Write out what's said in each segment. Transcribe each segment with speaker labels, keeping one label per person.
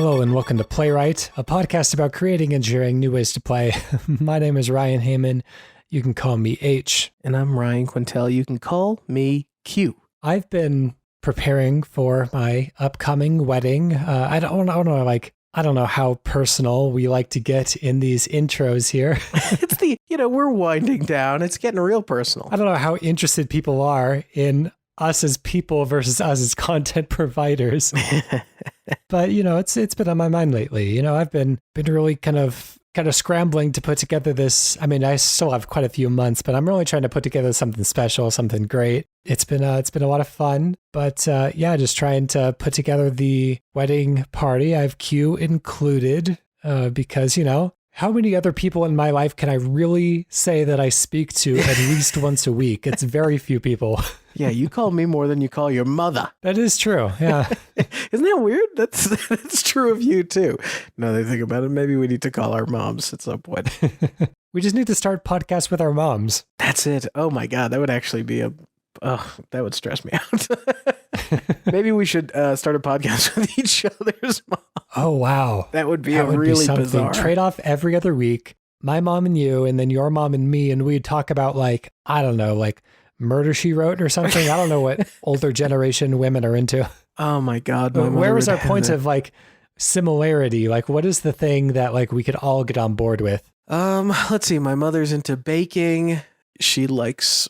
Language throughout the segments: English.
Speaker 1: Hello and welcome to Playwright, a podcast about creating and sharing new ways to play. My name is Ryan Hamann. You can call me H.
Speaker 2: And I'm Ryan Quintal. You can call me Q.
Speaker 1: I've been preparing for my upcoming wedding. I don't know how personal we like to get in these intros here.
Speaker 2: We're winding down. It's getting real personal.
Speaker 1: I don't know how interested people are in us as people versus us as content providers. But, it's been on my mind lately. I've been really kind of scrambling to put together this. I mean, I still have quite a few months, but I'm really trying to put together something special, something great. It's been a lot of fun, but just trying to put together the wedding party. I have Q included because, how many other people in my life can I really say that I speak to at least once a week? It's very few people.
Speaker 2: Yeah, you call me more than you call your mother.
Speaker 1: That is true, yeah.
Speaker 2: Isn't that weird? That's true of you, too. Now that I think about it, maybe we need to call our moms at some point.
Speaker 1: We just need to start podcasts with our moms.
Speaker 2: That's it. Oh, my God. That would actually be that would stress me out. Maybe we should start a podcast with each other's mom.
Speaker 1: Oh, wow.
Speaker 2: That would be really bizarre.
Speaker 1: Trade off every other week, my mom and you, and then your mom and me, and we'd talk about Murder, She Wrote or something. I don't know what older generation women are into.
Speaker 2: Oh, my God.
Speaker 1: Where was our point of similarity? What is the thing that we could all get on board with?
Speaker 2: Let's see. My mother's into baking. She likes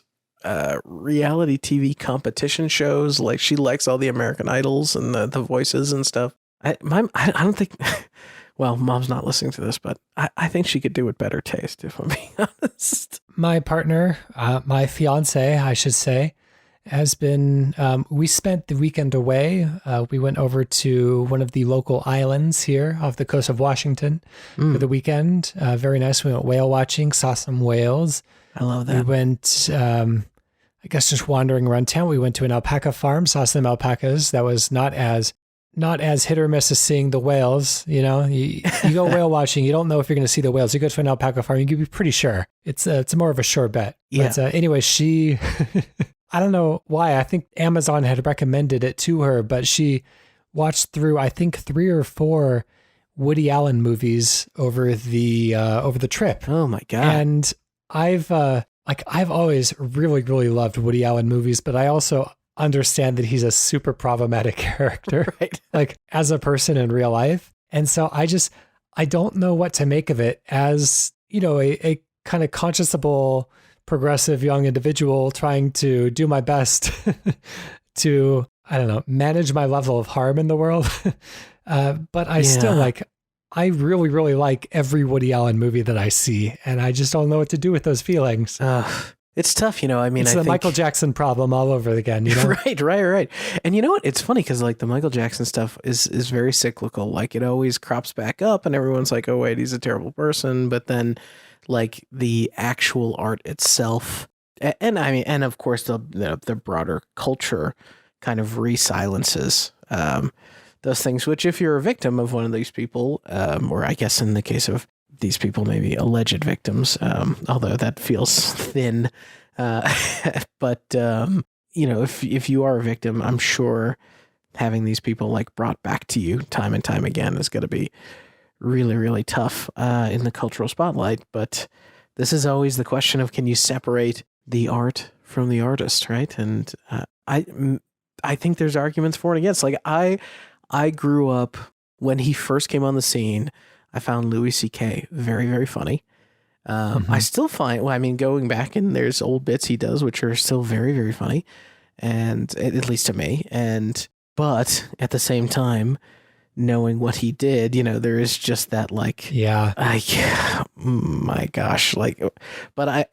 Speaker 2: reality TV competition shows. She likes all the American Idols and the voices and stuff. I don't think, well, mom's not listening to this, but I think she could do with better taste, if I'm being honest.
Speaker 1: My partner, my fiance, I should say, has been, we spent the weekend away. We went over to one of the local islands here off the coast of Washington for the weekend. Very nice. We went whale watching, saw some whales.
Speaker 2: I love that.
Speaker 1: We went, I guess, just wandering around town. We went to an alpaca farm, saw some alpacas. That was not as hit or miss as seeing the whales. You go whale watching, you don't know if you're going to see the whales. You go to an alpaca farm, you can be pretty sure. It's more of a sure bet.
Speaker 2: Yeah.
Speaker 1: But anyway, she, I don't know why. I think Amazon had recommended it to her, but she watched through, I think, 3 or 4 Woody Allen movies over the trip.
Speaker 2: Oh my God.
Speaker 1: And I've always really, really loved Woody Allen movies, but I also understand that he's a super problematic character,
Speaker 2: right?
Speaker 1: As a person in real life. And so I don't know what to make of it as, a kind of conscionable, progressive young individual trying to do my best to, manage my level of harm in the world. But I still I really, really like every Woody Allen movie that I see, and I just don't know what to do with those feelings.
Speaker 2: It's tough, I mean,
Speaker 1: it's the Michael Jackson problem all over again,
Speaker 2: Right. And you know what? It's funny because the Michael Jackson stuff is very cyclical. It always crops back up and everyone's like, oh, wait, he's a terrible person. But then the actual art itself, and I mean, and of course the broader culture kind of re-silences those things, which if you're a victim of one of these people, or I guess in the case of these people, maybe alleged victims, although that feels thin. But if you are a victim, I'm sure having these people brought back to you time and time again is going to be really, really tough in the cultural spotlight. But this is always the question of, can you separate the art from the artist, right? And I think there's arguments for and against. I grew up when he first came on the scene. I found Louis C.K. very, very funny. I still find, going back and there's old bits he does, which are still very, very funny. And at least to me. But at the same time, knowing what he did, there is just that my gosh, but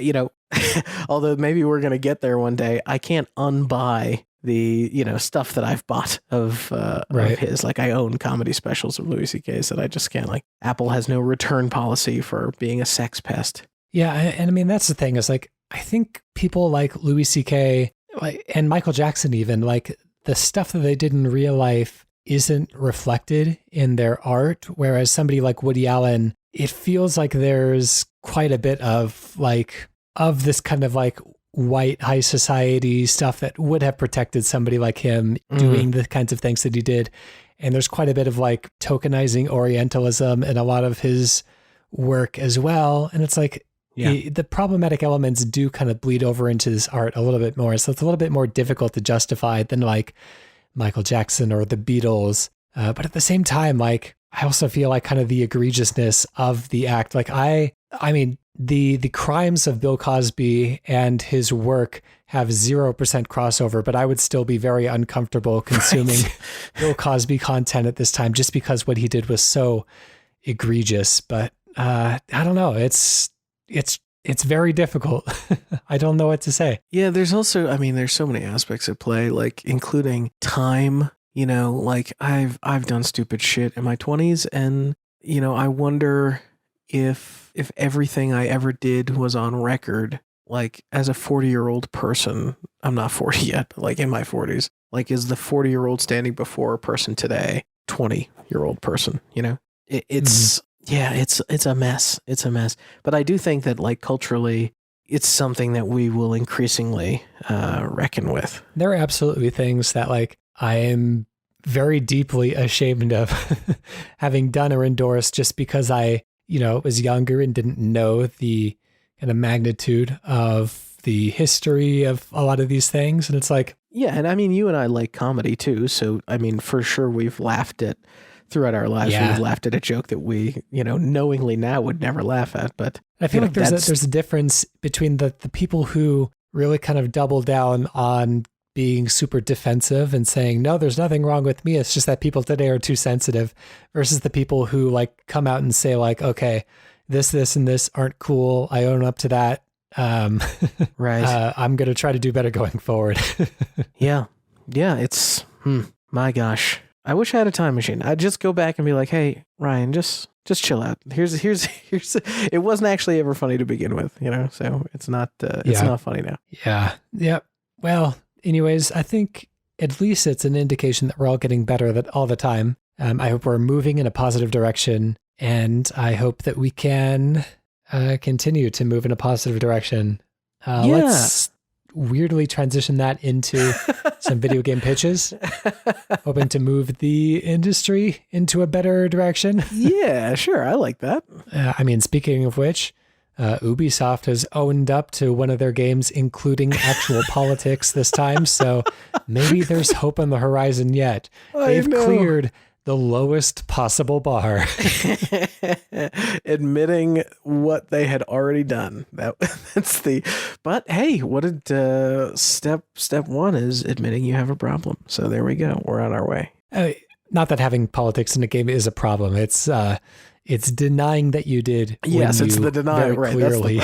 Speaker 2: although maybe we're going to get there one day, I can't unbuy the stuff that I've bought of his. I own comedy specials of Louis C.K.'s that I just can't. Apple has no return policy for being a sex pest.
Speaker 1: Yeah, and I mean that's the thing is I think people like Louis C.K. And Michael Jackson even the stuff that they did in real life isn't reflected in their art, whereas somebody like Woody Allen, it feels like there's quite a bit of this kind of white high society stuff that would have protected somebody like him doing the kinds of things that he did. And there's quite a bit of like tokenizing Orientalism in a lot of his work as well. And it's like, the problematic elements do kind of bleed over into this art a little bit more. So it's a little bit more difficult to justify than like Michael Jackson or the Beatles. But at the same time, like, I also feel like kind of the egregiousness of the act. Like I mean, the crimes of Bill Cosby and his work have 0% crossover, but I would still be very uncomfortable consuming Bill Cosby content at this time, just because what he did was so egregious. But I don't know. It's very difficult. I don't know what to say.
Speaker 2: Yeah, there's also, I mean, there's so many aspects at play, like including time. You know, like I've done stupid shit in my 20s, and you know, I wonder if everything I ever did was on record. Like as a 40-year-old person, I'm not 40 yet, but like in my 40s, like is the 40-year-old standing before a person today, 20-year-old person, you know? It's yeah, it's a mess. It's a mess. But I do think that like culturally, it's something that we will increasingly reckon with.
Speaker 1: There are absolutely things that like I am very deeply ashamed of having done or endorsed just because I, you know, was younger and didn't know the kind of magnitude of the history of a lot of these things. And it's like,
Speaker 2: yeah. And I mean, you and I like comedy too. So, I mean, for sure we've laughed at throughout our lives.
Speaker 1: Yeah.
Speaker 2: We've laughed at a joke that we, you know, knowingly now would never laugh at. But
Speaker 1: I feel like there's a difference between the people who really kind of double down on being super defensive and saying, no, there's nothing wrong with me. It's just that people today are too sensitive, versus the people who like come out and say like, okay, this, and this aren't cool. I own up to that.
Speaker 2: Right.
Speaker 1: I'm going to try to do better going forward.
Speaker 2: Yeah. It's, my gosh. I wish I had a time machine. I'd just go back and be like, hey, Ryan, just chill out. Here's, it wasn't actually ever funny to begin with, you know? So it's not funny now.
Speaker 1: Yeah. Yep. Well, anyways, I think at least it's an indication that we're all getting better all the time. I hope we're moving in a positive direction, and I hope that we can continue to move in a positive direction. Let's weirdly transition that into some video game pitches, hoping to move the industry into a better direction.
Speaker 2: Yeah, sure. I like that.
Speaker 1: I mean, speaking of which, Ubisoft has owned up to one of their games, including actual politics this time. So maybe there's hope on the horizon yet. They've cleared the lowest possible bar.
Speaker 2: Admitting what they had already done. But hey, what did step one is admitting you have a problem. So there we go. We're on our way.
Speaker 1: Not that having politics in a game is a problem. It's denying that you did.
Speaker 2: Yes, it's the denial, right?
Speaker 1: Clearly.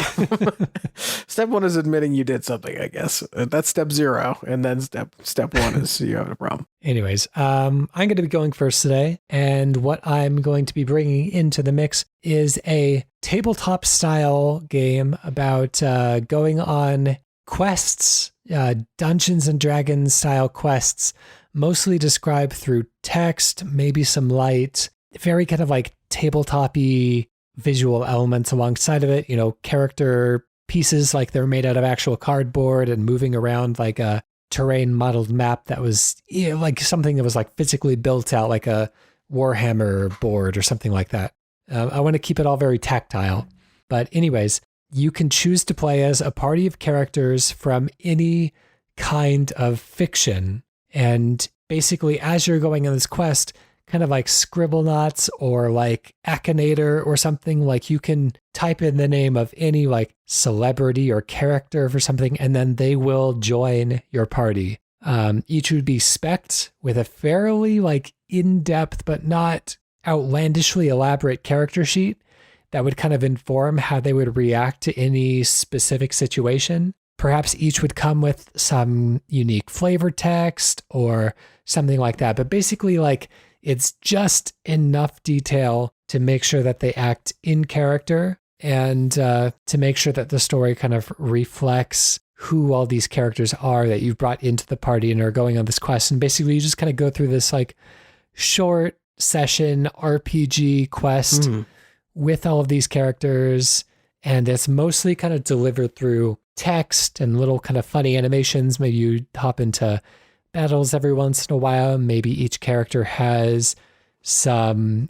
Speaker 2: Step one is admitting you did something, I guess. That's step 0. And then step one is you have a problem.
Speaker 1: Anyways, I'm going to be going first today. And what I'm going to be bringing into the mix is a tabletop style game about going on quests, Dungeons and Dragons style quests, mostly described through text, maybe some light, very kind of like tabletop-y visual elements alongside of it, you know, character pieces like they're made out of actual cardboard and moving around like a terrain modeled map that was like something that was like physically built out, like a Warhammer board or something like that. I want to keep it all very tactile. But anyways, you can choose to play as a party of characters from any kind of fiction. And basically, as you're going on this quest, kind of like Scribblenauts or like Akinator or something, like you can type in the name of any like celebrity or character for something, and then they will join your party. Each would be spec'd with a fairly like in-depth but not outlandishly elaborate character sheet that would kind of inform how they would react to any specific situation. Perhaps each would come with some unique flavor text or something like that. But basically, like, it's just enough detail to make sure that they act in character and to make sure that the story kind of reflects who all these characters are that you've brought into the party and are going on this quest. And basically, you just kind of go through this like short session RPG quest with all of these characters. And it's mostly kind of delivered through text and little kind of funny animations. Maybe you hop into battles every once in a while. Maybe each character has some,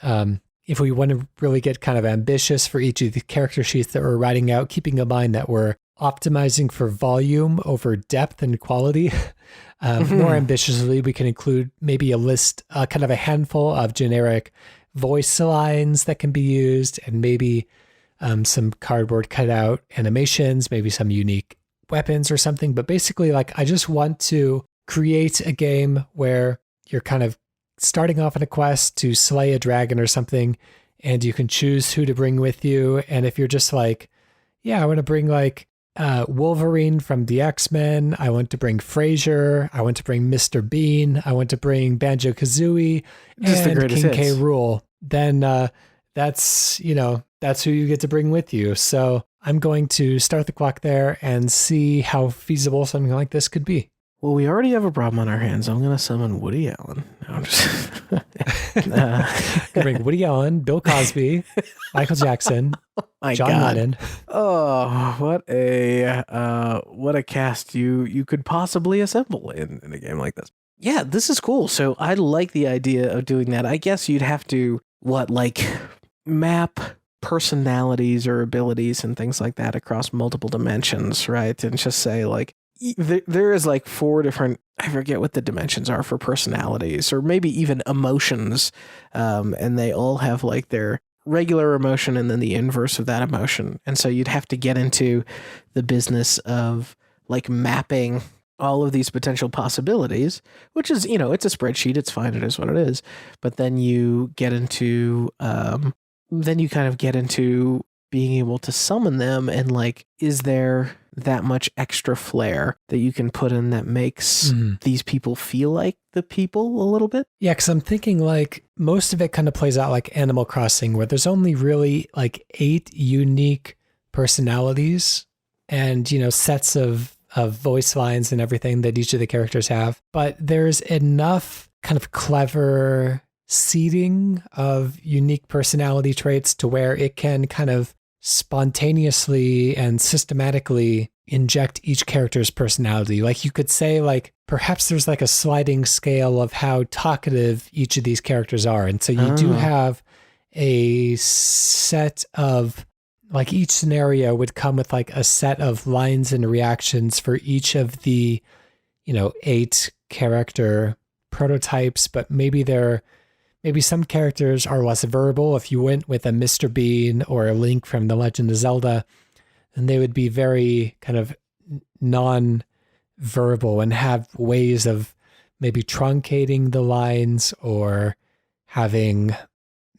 Speaker 1: if we want to really get kind of ambitious for each of the character sheets that we're writing out, keeping in mind that we're optimizing for volume over depth and quality. More ambitiously, we can include maybe a list, kind of a handful of generic voice lines that can be used, and maybe some cardboard cutout animations, maybe some unique weapons or something. But basically, like, I just want to create a game where you're kind of starting off on a quest to slay a dragon or something, and you can choose who to bring with you. And if you're just like, yeah, I want to bring like Wolverine from the X-Men, I want to bring Frasier, I want to bring Mr. Bean, I want to bring Banjo-Kazooie,
Speaker 2: Just
Speaker 1: and
Speaker 2: the greatest
Speaker 1: King K.
Speaker 2: hits.
Speaker 1: Rool, then that's who you get to bring with you. So I'm going to start the clock there and see how feasible something like this could be.
Speaker 2: Well, we already have a problem on our hands. I'm going to summon Woody Allen. No, I'm just...
Speaker 1: You bring Woody Allen, Bill Cosby, Michael Jackson,
Speaker 2: My
Speaker 1: John
Speaker 2: God.
Speaker 1: Lennon.
Speaker 2: Oh, what a cast you could possibly assemble in a game like this. Yeah, this is cool. So I like the idea of doing that. I guess you'd have to map personalities or abilities and things like that across multiple dimensions, right? And just say like there is like 4 different, I forget what the dimensions are for personalities, or maybe even emotions, and they all have like their regular emotion and then the inverse of that emotion. And so you'd have to get into the business of like mapping all of these potential possibilities, which is, it's a spreadsheet, it's fine, it is what it is. But then you get into being able to summon them, and like, is there that much extra flair that you can put in that makes these people feel like the people a little bit?
Speaker 1: Yeah, because I'm thinking like most of it kind of plays out like Animal Crossing, where there's only really like 8 unique personalities and, sets of voice lines and everything that each of the characters have. But there's enough kind of clever seeding of unique personality traits to where it can kind of spontaneously and systematically inject each character's personality. Like, you could say like perhaps there's like a sliding scale of how talkative each of these characters are. And so you do have a set of, like, each scenario would come with like a set of lines and reactions for each of the 8 character prototypes. But maybe some characters are less verbal. If you went with a Mr. Bean or a Link from The Legend of Zelda, then they would be very kind of non-verbal and have ways of maybe truncating the lines or having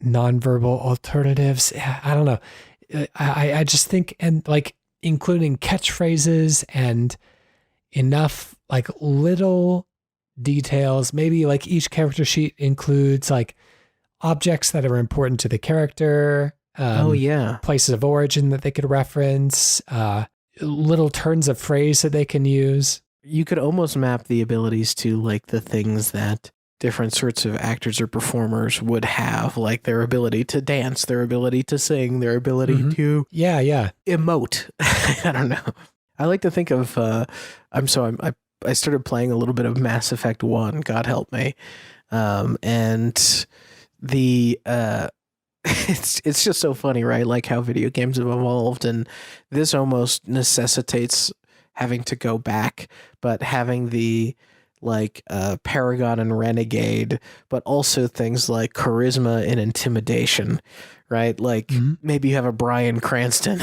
Speaker 1: non-verbal alternatives. I don't know. I just think, and like including catchphrases and enough like little details. Maybe like each character sheet includes like objects that are important to the character. Places of origin that they could reference, little turns of phrase that they can use.
Speaker 2: You could almost map the abilities to like the things that different sorts of actors or performers would have, like their ability to dance, their ability to sing, their ability to emote. I don't know. I like to think of I started playing a little bit of Mass Effect 1, God help me. And the it's just so funny, right? Like how video games have evolved, and this almost necessitates having to go back, but having the Paragon and Renegade, but also things like charisma and intimidation, right? Like maybe you have a Bryan Cranston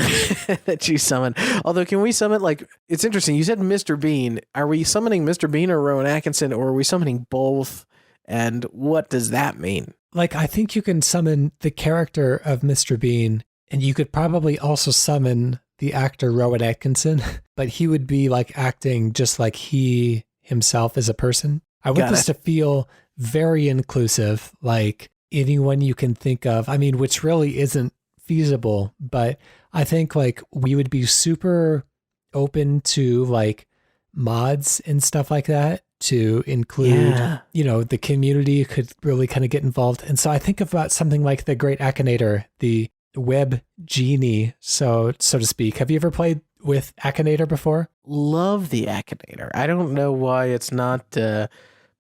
Speaker 2: that you summon. Although, can we summon, like, it's interesting. You said Mr. Bean. Are we summoning Mr. Bean or Rowan Atkinson, or are we summoning both? And what does that mean?
Speaker 1: Like, I think you can summon the character of Mr. Bean, and you could probably also summon the actor Rowan Atkinson, but he would be like acting just like he himself as a person. I want this to feel very inclusive, like anyone you can think of. I mean, which really isn't feasible, but I think like we would be super open to like mods and stuff like that to include, the community could really kind of get involved. And so I think about something like the Great Akinator, the web genie, so to speak. Have you ever played with Akinator before?
Speaker 2: Love the Akinator. I don't know why it's not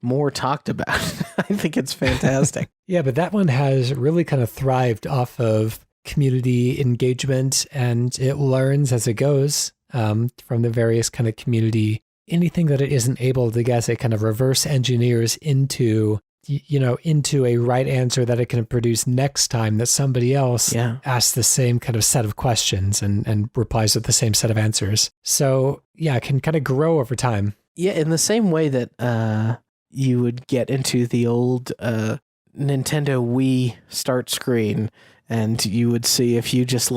Speaker 2: more talked about. I think it's fantastic.
Speaker 1: Yeah, but that one has really kind of thrived off of community engagement, and it learns as it goes from the various kind of community. Anything that it isn't able to guess, it kind of reverse engineers into a right answer that it can produce next time that somebody else asks the same kind of set of questions and replies with the same set of answers. So yeah, it can kind of grow over time.
Speaker 2: Yeah, in the same way that you would get into the old Nintendo Wii start screen, and you would see if you just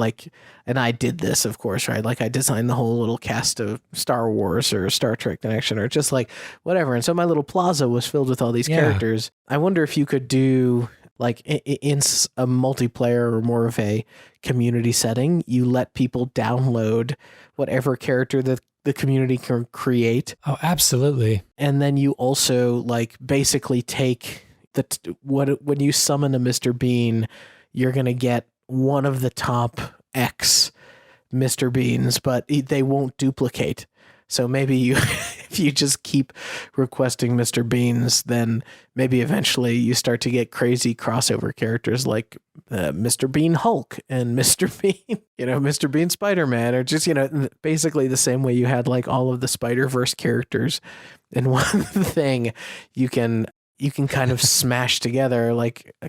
Speaker 2: and I did this, of course, right? Like I designed the whole little cast of Star Wars or Star Trek The Next Gen or just whatever. And so my little plaza was filled with all these characters. I wonder if you could do in a multiplayer or more of a community setting, you let people download whatever character that the community can create.
Speaker 1: Oh, absolutely.
Speaker 2: And then you also basically take when you summon a Mr. Bean, you're going to get one of the top X Mr. Beans, but they won't duplicate. So maybe if you just keep requesting Mr. Beans, then maybe eventually you start to get crazy crossover characters like Mr. Bean Hulk and Mr. Bean, Mr. Bean Spider-Man, or just, basically the same way you had all of the Spider-Verse characters in one thing. You can kind of smash together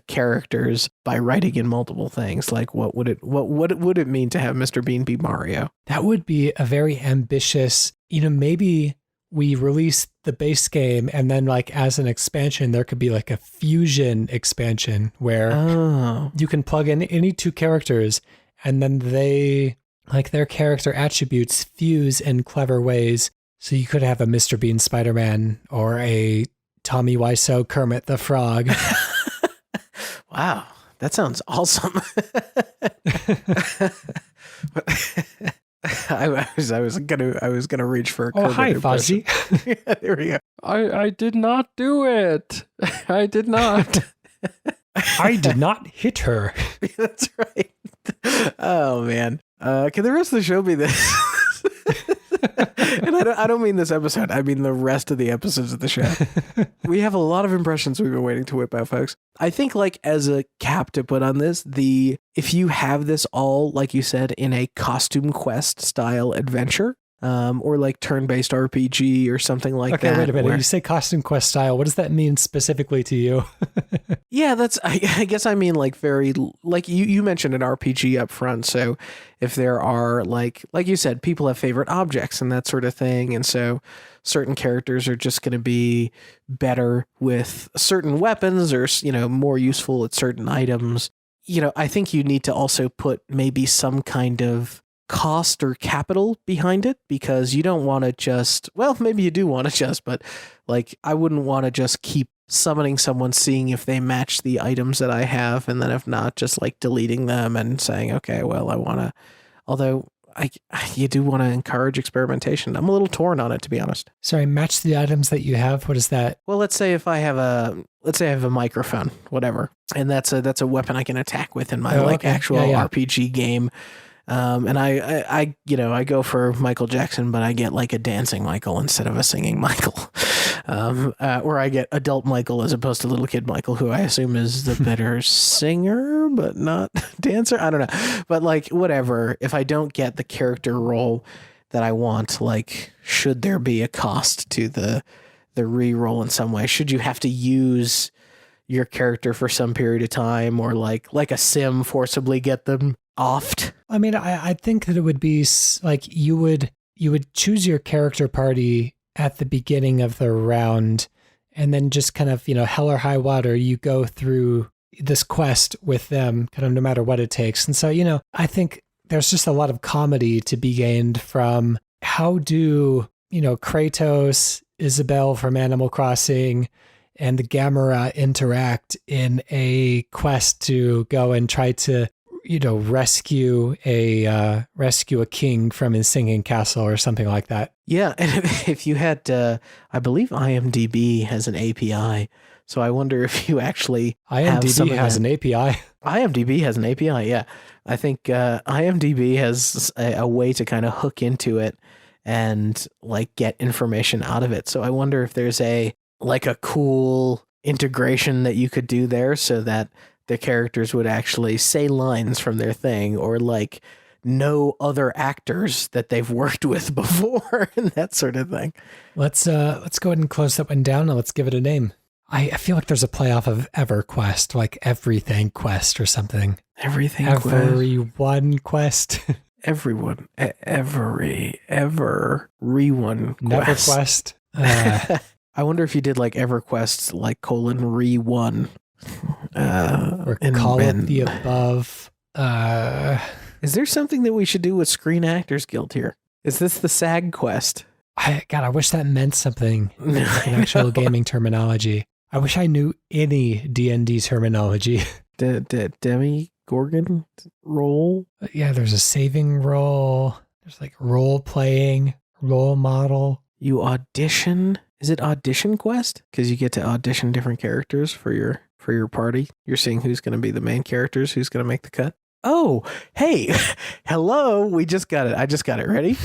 Speaker 2: characters by writing in multiple things. What would it mean to have Mr. Bean be Mario?
Speaker 1: That would be a very ambitious, maybe we release the base game and then as an expansion, there could be a fusion expansion where you can plug in any two characters and then they their character attributes fuse in clever ways. So you could have a Mr. Bean Spider-Man or a Tommy Wiseau Kermit the Frog.
Speaker 2: Wow, that sounds awesome. I was gonna reach for a Kermit
Speaker 1: hi,
Speaker 2: impression.
Speaker 1: Fozzie.
Speaker 2: Yeah, there we go.
Speaker 3: I did not do it. I did not.
Speaker 1: I did not hit her.
Speaker 2: That's right. Oh man. Can the rest of the show be this? And I don't mean this episode. I mean the rest of the episodes of the show. We have a lot of impressions we've been waiting to whip out, folks. I think as a cap to put on this, if you have this all, like you said, in a costume quest style adventure, or turn-based RPG or something like that.
Speaker 1: Okay, wait a minute. You say costume quest style. What does that mean specifically to you?
Speaker 2: Yeah, I guess I mean very, you mentioned an RPG up front. So if there are like you said, people have favorite objects and that sort of thing. And so certain characters are just going to be better with certain weapons or, more useful at certain items. I think you need to also put maybe some kind of cost or capital behind it, because you don't want to maybe you do want to but I wouldn't want to just keep summoning someone, seeing if they match the items that I have, and then if not, just deleting them and saying, okay, well, I want to, although you do want to encourage experimentation. I'm a little torn on it, to be honest.
Speaker 1: Sorry, match the items that you have. What is that?
Speaker 2: Well, let's say I have a microphone, whatever, and that's a weapon I can attack with in my actual RPG game. And I go for Michael Jackson, but I get a dancing Michael instead of a singing Michael. Or I get adult Michael as opposed to little kid Michael, who I assume is the better singer, but not dancer. I don't know. But whatever, if I don't get the character role that I want, should there be a cost to the re-roll in some way? Should you have to use your character for some period of time, or like a sim forcibly get them offed?
Speaker 1: I mean, I think that it would be you would choose your character party at the beginning of the round, and then just kind of, hell or high water, you go through this quest with them, kind of no matter what it takes. And so, I think there's just a lot of comedy to be gained from how do, Kratos, Isabelle from Animal Crossing, and the Gamera interact in a quest to go and try to rescue a king from his singing castle or something like that.
Speaker 2: Yeah, and if you had, I believe IMDb has an API, so I wonder if you actually
Speaker 1: IMDb has an API.
Speaker 2: IMDb has an API, yeah. I think IMDb has a way to kind of hook into it and get information out of it. So I wonder if there's a like a cool integration that you could do there so that the characters would actually say lines from their thing or like know other actors that they've worked with before and that sort of thing.
Speaker 1: Let's go ahead and close that one down and let's give it a name. I feel like there's a playoff of EverQuest, like Everything Quest or something.
Speaker 2: Everything
Speaker 1: Everyone Quest.
Speaker 2: Everyone. Everyone
Speaker 1: Never
Speaker 2: Quest.
Speaker 1: Quest.
Speaker 2: I wonder if you did like EverQuest, like : re1.
Speaker 1: Or call it the above.
Speaker 2: Is there something that we should do with Screen Actors Guild here? Is this the SAG quest?
Speaker 1: I wish that meant something. Like an actual gaming terminology. I wish I knew any D&D terminology.
Speaker 2: Demi Gorgon roll?
Speaker 1: Yeah, there's a saving roll. There's like role playing, role model.
Speaker 2: You audition? Is it audition quest? Because you get to audition different characters for your party. You're seeing who's going to be the main characters, who's going to make the cut. Oh, hey, hello. We just got it. I just got it. Ready?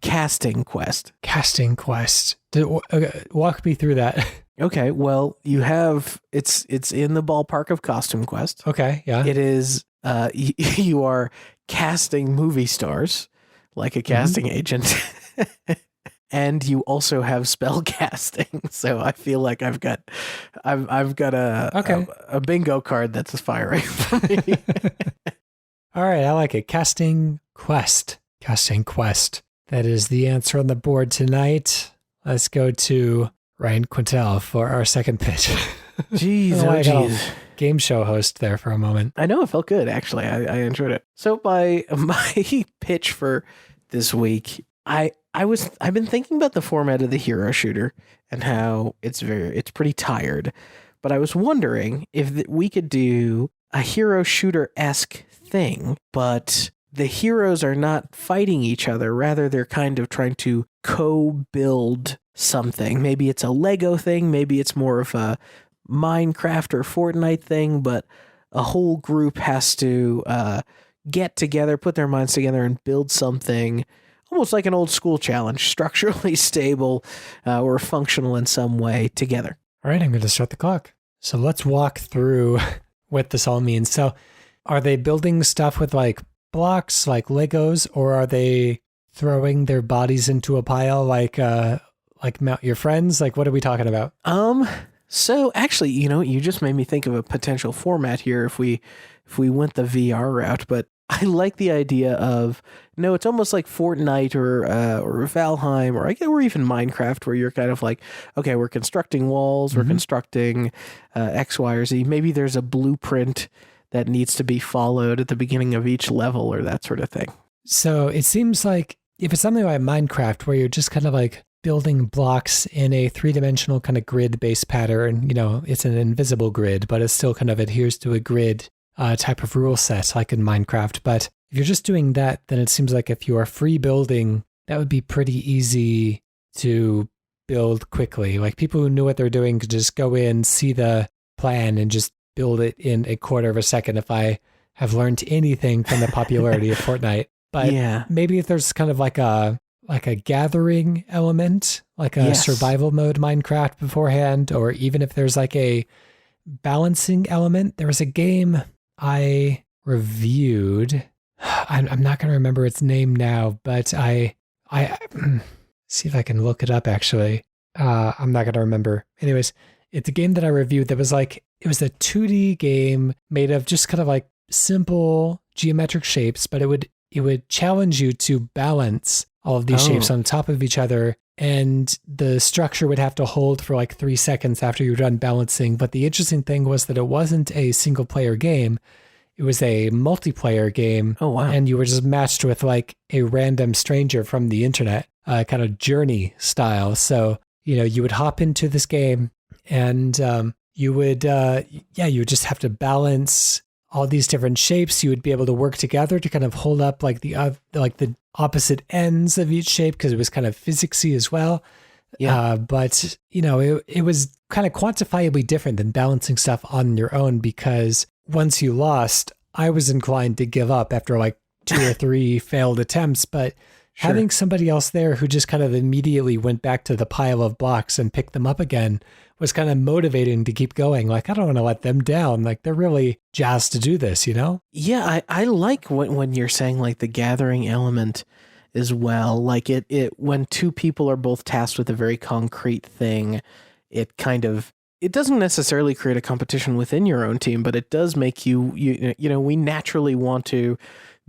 Speaker 2: Casting quest.
Speaker 1: Casting quest. Okay, walk me through that.
Speaker 2: Okay, well, you have it's in the ballpark of Costume Quest.
Speaker 1: Okay, yeah.
Speaker 2: It is you are casting movie stars like a casting agent. And you also have spell casting. So I feel like I've got a bingo card that's firing for me.
Speaker 1: All right, I like it. Casting quest. Casting quest. That is the answer on the board tonight. Let's go to Ryan Quintal for our second pitch.
Speaker 2: Jeez.
Speaker 1: Game show host there for a moment.
Speaker 2: I know, it felt good, actually. I enjoyed it. So my pitch for this week, I've been thinking about the format of the hero shooter and how it's pretty tired. But I was wondering if we could do a hero shooter-esque thing, but the heroes are not fighting each other. Rather, they're kind of trying to co-build something. Maybe it's a Lego thing. Maybe it's more of a Minecraft or Fortnite thing, but a whole group has to get together, put their minds together, and build something almost like an old school challenge, structurally stable or functional in some way together.
Speaker 1: All right, I'm going to start the clock. So let's walk through what this all means. So are they building stuff with like blocks, like Legos, or are they throwing their bodies into a pile like Mount Your Friends? Like, what are we talking about?
Speaker 2: So actually, you just made me think of a potential format here if we went the VR route, but I like the idea of, it's almost like Fortnite or Valheim or even Minecraft, where you're kind of like, okay, we're constructing walls, we're constructing X, Y, or Z. Maybe there's a blueprint that needs to be followed at the beginning of each level or that sort of thing.
Speaker 1: So it seems like if it's something like Minecraft, where you're just kind of like building blocks in a three-dimensional kind of grid-based pattern, it's an invisible grid, but it still kind of adheres to a grid type of rule set like in Minecraft. But if you're just doing that, then it seems like if you are free building, that would be pretty easy to build quickly. Like people who knew what they're doing could just go in, see the plan, and just build it in a quarter of a second, if I have learned anything from the popularity of Fortnite. But maybe if there's kind of like a gathering element, like a survival mode Minecraft beforehand, or even if there's like a balancing element. There was a game I reviewed. I'm not going to remember its name now, but I see if I can look it up actually. I'm not going to remember. Anyways, it's a game that I reviewed that was like, it was a 2D game made of just kind of like simple geometric shapes, but it would challenge you to balance all of these shapes on top of each other, and the structure would have to hold for like 3 seconds after you're done balancing. But the interesting thing was that it wasn't a single player game. It was a multiplayer game.
Speaker 2: Oh, wow.
Speaker 1: And you were just matched with like a random stranger from the internet, kind of journey style. So, you would hop into this game and you would just have to balance all these different shapes. You would be able to work together to kind of hold up like the opposite ends of each shape, because it was kind of physicsy as well. Yeah. But it was kind of quantifiably different than balancing stuff on your own, because once you lost, I was inclined to give up after like 2 or 3 failed attempts. But
Speaker 2: Sure.
Speaker 1: Having somebody else there who just kind of immediately went back to the pile of blocks and picked them up again was kind of motivating to keep going. Like, I don't want to let them down. Like, they're really jazzed to do this, you know?
Speaker 2: Yeah, I like when you're saying like the gathering element as well. Like it when two people are both tasked with a very concrete thing, it doesn't necessarily create a competition within your own team, but it does make you we naturally want to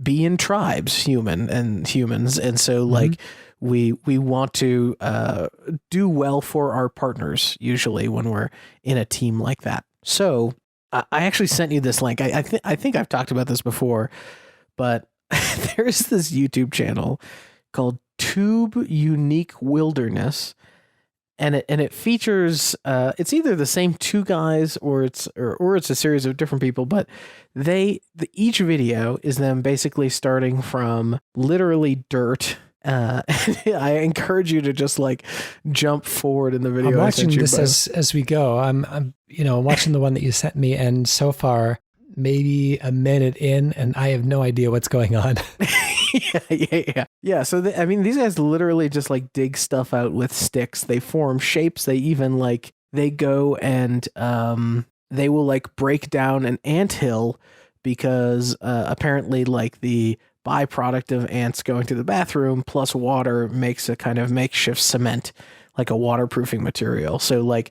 Speaker 2: be in tribes, humans, and so like we want to do well for our partners usually when we're in a team like that. So I actually sent you this link. I think I've talked about this before, but there's this YouTube channel called Tube Unique Wilderness. And it features it's either the same two guys or it's a series of different people, but each video is them basically starting from literally dirt. I encourage you to just like jump forward in the video.
Speaker 1: I'm watching this as we go. I'm watching the one that you sent me, and so far maybe a minute in, and I have no idea what's going on.
Speaker 2: Yeah. So these guys literally just like dig stuff out with sticks. They form shapes. They even they go and they will like break down an anthill because apparently like the byproduct of ants going to the bathroom plus water makes a kind of makeshift cement, like a waterproofing material. So like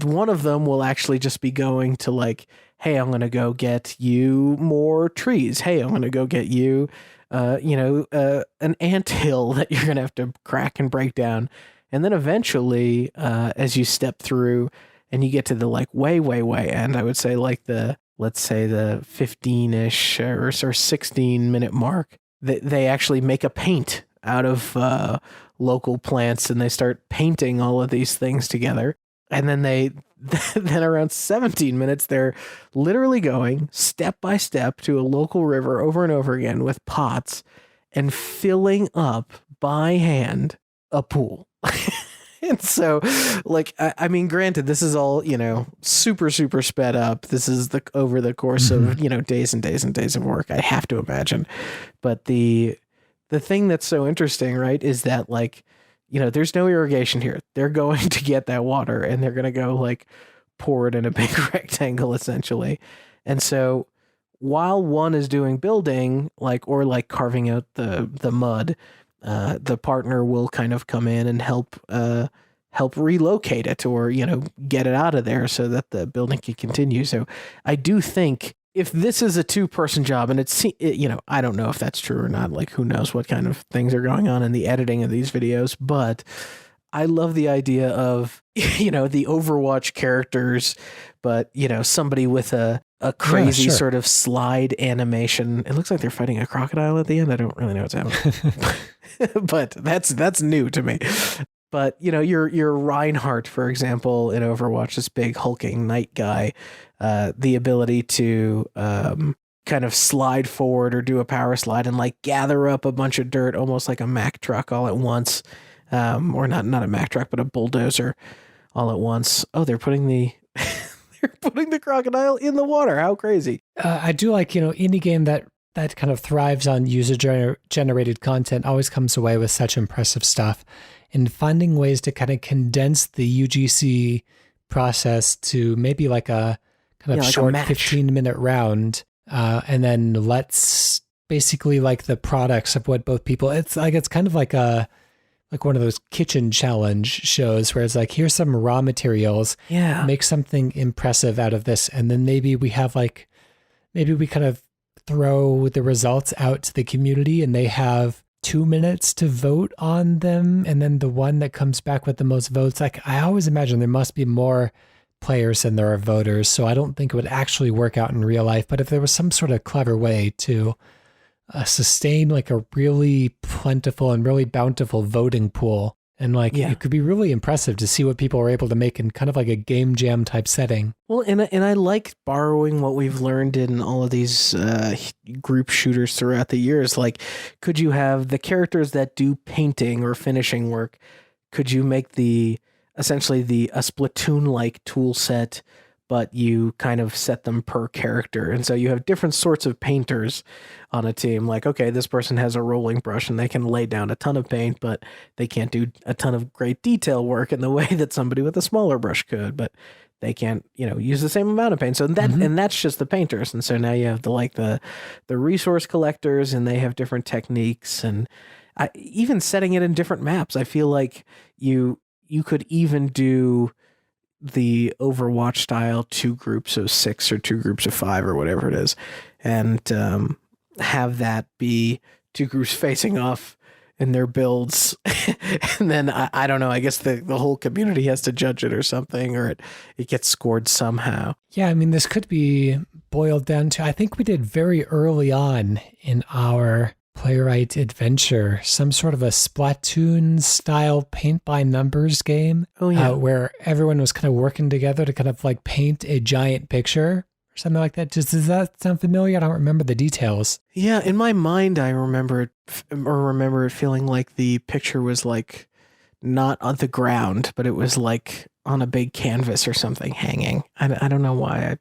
Speaker 2: one of them will actually just be going to like, hey, I'm going to go get you more trees. Hey, I'm going to go get you, an anthill that you're going to have to crack and break down. And then eventually, as you step through and you get to the like way end, I would say like let's say the 15-ish or 16-minute mark, they actually make a paint out of local plants and they start painting all of these things together. And then then around 17 minutes, they're literally going step by step to a local river over and over again with pots and filling up by hand a pool. And so, like, I mean, granted, this is all, super, super sped up. This is over the course of, days and days and days of work, I have to imagine. But the thing that's so interesting, right, is that like, there's no irrigation here. They're going to get that water and they're going to go like pour it in a big rectangle essentially. And so while one is doing building, or carving out the mud, the partner will kind of come in and help relocate it or, get it out of there so that the building can continue. So I do think if this is a 2-person job, and I don't know if that's true or not, like who knows what kind of things are going on in the editing of these videos, but I love the idea of, the Overwatch characters, but, somebody with a crazy sort of slide animation. It looks like they're fighting a crocodile at the end. I don't really know what's happening, but that's new to me. But, your Reinhardt, for example, in Overwatch, this big hulking knight guy, the ability to kind of slide forward or do a power slide and like gather up a bunch of dirt, almost like a Mack truck all at once, or not a Mack truck, but a bulldozer all at once. Oh, they're putting the crocodile in the water. How crazy.
Speaker 1: I do like, indie game that kind of thrives on user generated content always comes away with such impressive stuff. And finding ways to kind of condense the UGC process to maybe like a kind of short 15-minute round, and then let's basically like the products of what both people. It's kind of like one of those kitchen challenge shows where it's like, here's some raw materials, make something impressive out of this, and then maybe we kind of throw the results out to the community and they have 2 minutes to vote on them, and then the one that comes back with the most votes, like I always imagine there must be more players than there are voters, so I don't think it would actually work out in real life. But if there was some sort of clever way to sustain like a really plentiful and really bountiful voting pool, and it could be really impressive to see what people are able to make in kind of like a game jam type setting.
Speaker 2: Well, and I like borrowing what we've learned in all of these group shooters throughout the years. Like, could you have the characters that do painting or finishing work? Could you make essentially a Splatoon-like tool set, but you kind of set them per character. And so you have different sorts of painters on a team. Like, okay, this person has a rolling brush and they can lay down a ton of paint, but they can't do a ton of great detail work in the way that somebody with a smaller brush could, but they can't, use the same amount of paint. So that, and that's just the painters. And so now you have the resource collectors, and they have different techniques, and even setting it in different maps. I feel like you could even do the Overwatch style 2 groups of 6 or 2 groups of 5 or whatever it is, and have that be 2 groups facing off in their builds. And then I don't know, I guess the whole community has to judge it or something, or it gets scored somehow.
Speaker 1: Yeah, I mean, this could be boiled down to, I think we did very early on in our Playwright adventure, some sort of a Splatoon style paint by numbers game.
Speaker 2: Oh yeah,
Speaker 1: where everyone was kind of working together to kind of like paint a giant picture or something like that. Does that sound familiar? I don't remember the details.
Speaker 2: Yeah, in my mind, I remember it feeling like the picture was like not on the ground, but it was like on a big canvas or something hanging. I don't know why.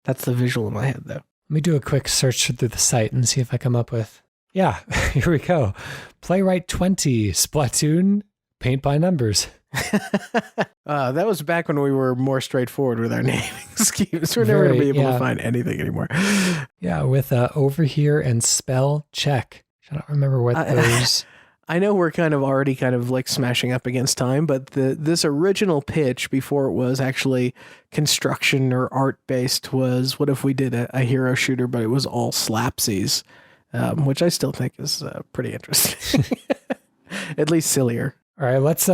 Speaker 2: That's the visual in my head though.
Speaker 1: Let me do a quick search through the site and see if I come up with. Yeah, here we go. Playwright 20, Splatoon, paint by numbers.
Speaker 2: That was back when we were more straightforward with our naming schemes. We're never going to be able to find anything anymore.
Speaker 1: Yeah, with over here and spell check. I don't remember what those...
Speaker 2: I know we're already like smashing up against time, but this original pitch before it was actually construction or art based was, what if we did a hero shooter, but it was all slapsies? Which I still think is pretty interesting. At least sillier.
Speaker 1: All right, let's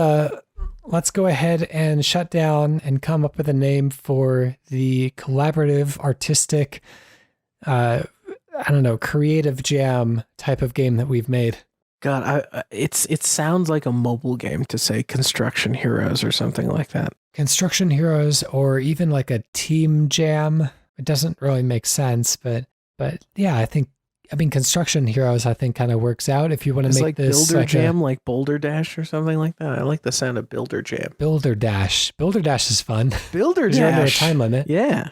Speaker 1: go ahead and shut down and come up with a name for the collaborative, artistic, creative jam type of game that we've made.
Speaker 2: God, it sounds like a mobile game to say Construction Heroes or something like that.
Speaker 1: Construction Heroes, or even like a team jam. It doesn't really make sense, but yeah, I mean, Construction Heroes, I think, kind of works out if you want to make
Speaker 2: like
Speaker 1: this
Speaker 2: Builder Jam, like BuilderDash or something like that. I like the sound of Builder Jam.
Speaker 1: BuilderDash. BuilderDash is fun.
Speaker 2: BuilderDash.
Speaker 1: Under a time limit.
Speaker 2: Yeah.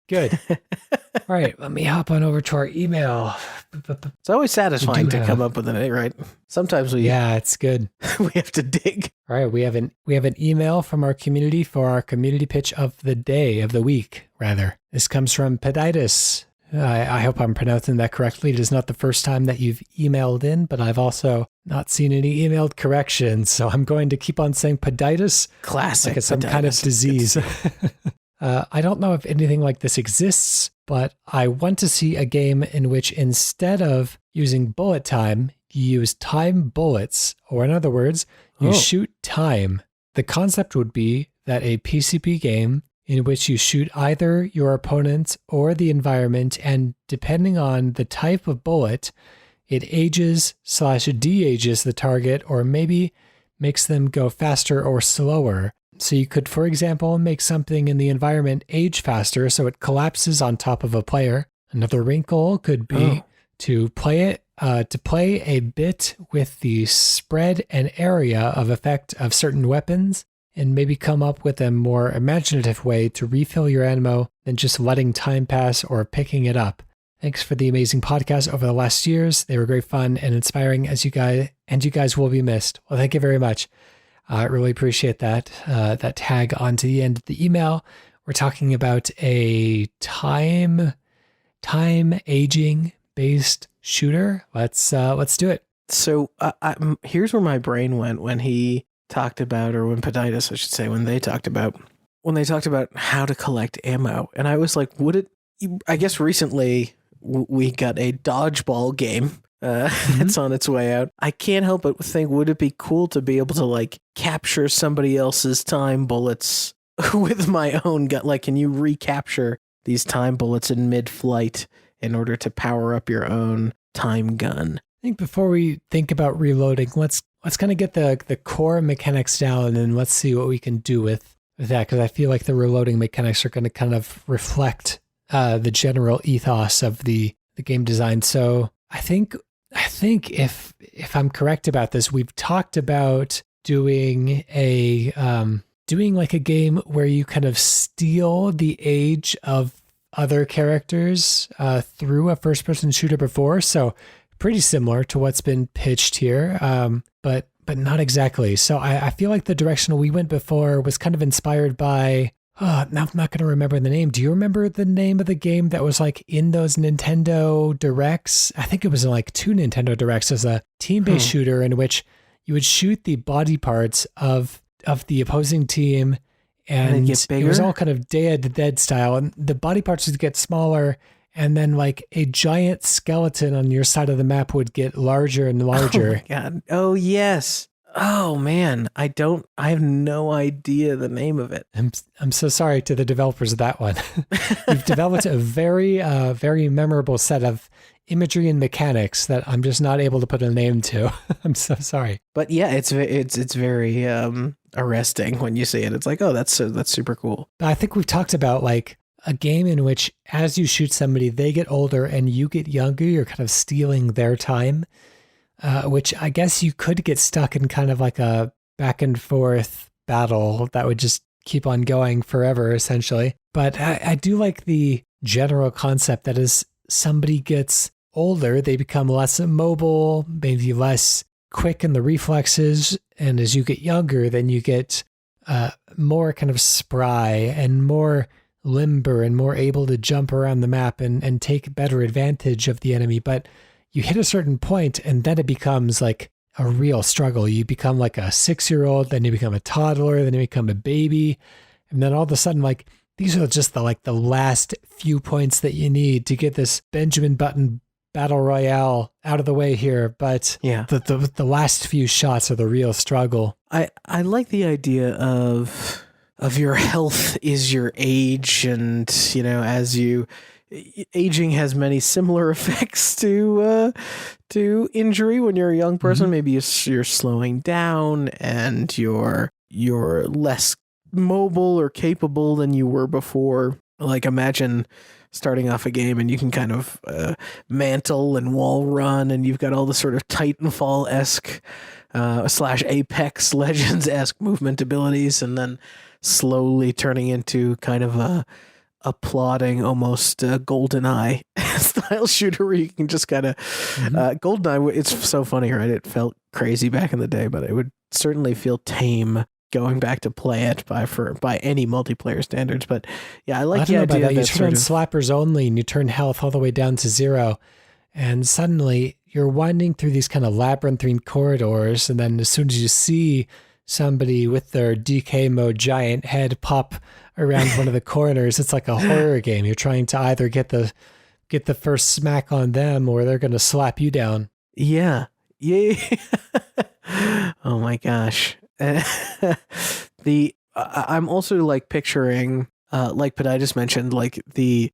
Speaker 1: Good. All right, let me hop on over to our email.
Speaker 2: It's always satisfying to come up with an A, right? Sometimes
Speaker 1: yeah, it's good.
Speaker 2: We have to dig.
Speaker 1: All right, we have an email from our community for our community pitch of the week. This comes from Peditis. I hope I'm pronouncing that correctly. It is not the first time that you've emailed in, but I've also not seen any emailed corrections. So I'm going to keep on saying Peditis.
Speaker 2: Classic.
Speaker 1: Like it's some kind of disease. I don't know if anything like this exists, but I want to see a game in which instead of using bullet time, you use time bullets, or in other words, you shoot time. The concept would be that a PCP game in which you shoot either your opponent or the environment, and depending on the type of bullet, it ages/de-ages the target, or maybe makes them go faster or slower. So you could, for example, make something in the environment age faster so it collapses on top of a player. Another wrinkle could be to play a bit with the spread and area of effect of certain weapons, and maybe come up with a more imaginative way to refill your ammo than just letting time pass or picking it up. Thanks for the amazing podcast over the last years. They were great fun and inspiring, you guys will be missed. Well, thank you very much. I really appreciate that tag onto the end of the email. We're talking about a time aging based shooter. Let's do it.
Speaker 2: So here's where my brain went when he talked about, or when Peditis, I should say, when they talked about how to collect ammo. And I was like, I guess recently we got a dodgeball game. It's on its way out. I can't help but think, would it be cool to be able to like capture somebody else's time bullets with my own gun? Like, can you recapture these time bullets in mid-flight in order to power up your own time gun?
Speaker 1: I think before we think about reloading, let's kind of get the core mechanics down, and then let's see what we can do with that, because I feel like the reloading mechanics are going to kind of reflect the general ethos of the game design. So I think if I'm correct about this, we've talked about doing a doing like a game where you kind of steal the age of other characters through a first-person shooter before. So pretty similar to what's been pitched here, but not exactly. So I feel like the direction we went before was kind of inspired by, now I'm not going to remember the name. Do you remember the name of the game that was like in those Nintendo Directs? I think it was in like 2 Nintendo Directs as a team-based shooter in which you would shoot the body parts of the opposing team, and it was all kind of Day of the Dead style, and the body parts would get smaller, and then like a giant skeleton on your side of the map would get larger and larger.
Speaker 2: Oh my God. Oh yes. Oh man, I have no idea the name of it.
Speaker 1: I'm so sorry to the developers of that one. You've developed a very very memorable set of imagery and mechanics that I'm just not able to put a name to. I'm so sorry.
Speaker 2: But yeah, it's very arresting when you see it. It's like, oh, that's super cool.
Speaker 1: I think we've talked about like a game in which as you shoot somebody, they get older and you get younger. You're kind of stealing their time, which I guess you could get stuck in kind of like a back and forth battle that would just keep on going forever, essentially. But I do like the general concept that as somebody gets older, they become less mobile, maybe less quick in the reflexes. And as you get younger, then you get more kind of spry and more limber and more able to jump around the map and take better advantage of the enemy. But you hit a certain point and then it becomes like a real struggle. You become like a 6-year-old, then you become a toddler, then you become a baby. And then all of a sudden, like, these are just the last few points that you need to get this Benjamin Button battle royale out of the way here. But
Speaker 2: yeah,
Speaker 1: the last few shots are the real struggle.
Speaker 2: I like the idea of your health is your age, and you know, as you aging has many similar effects to injury when you're a young person. Mm-hmm. Maybe you're slowing down and you're less mobile or capable than you were before. Like, imagine starting off a game and you can kind of mantle and wall run, and you've got all the sort of Titanfall-esque / Apex Legends-esque movement abilities, and then slowly turning into kind of a plodding, almost GoldenEye style shooter where you can just kind of GoldenEye. It's so funny, right? It felt crazy back in the day, but it would certainly feel tame going back to play it by any multiplayer standards. But yeah, I like the idea that
Speaker 1: you turn slappers only and you turn health all the way down to 0, and suddenly you're winding through these kind of labyrinthine corridors, and then as soon as you see somebody with their DK mode giant head pop around one of the corners, it's like a horror game. You're trying to either get the first smack on them or they're going to slap you down.
Speaker 2: Yeah. Oh my gosh. I'm also like picturing, like Peditis mentioned, like these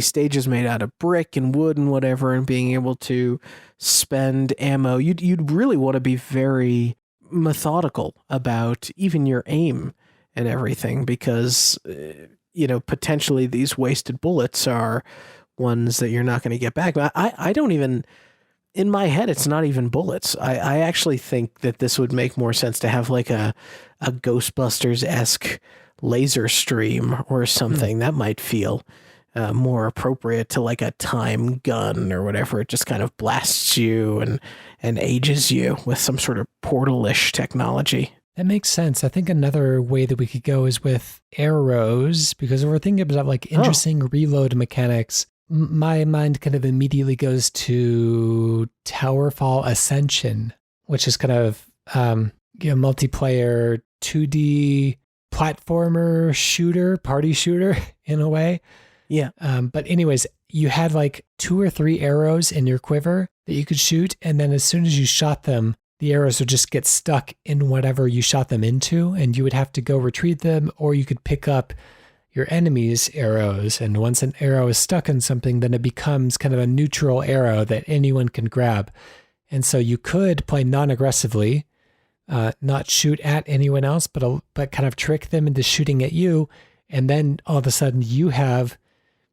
Speaker 2: stages made out of brick and wood and whatever, and being able to spend ammo. You'd really want to be very methodical about even your aim and everything, because potentially these wasted bullets are ones that you're not going to get back. But I don't even, in my head, it's not even bullets. I actually think that this would make more sense to have like a Ghostbusters-esque laser stream or something. That might feel more appropriate to like a time gun or whatever. It just kind of blasts you and ages you with some sort of portal-ish technology.
Speaker 1: That makes sense. I think another way that we could go is with arrows, because if we're thinking about like interesting reload mechanics, my mind kind of immediately goes to Towerfall Ascension, which is kind of multiplayer 2D platformer shooter, party shooter in a way.
Speaker 2: Yeah.
Speaker 1: But anyways, you had like 2 or 3 arrows in your quiver that you could shoot, and then as soon as you shot them, the arrows would just get stuck in whatever you shot them into, and you would have to go retrieve them, or you could pick up your enemy's arrows. And once an arrow is stuck in something, then it becomes kind of a neutral arrow that anyone can grab. And so you could play non-aggressively, not shoot at anyone else, but kind of trick them into shooting at you. And then all of a sudden you have,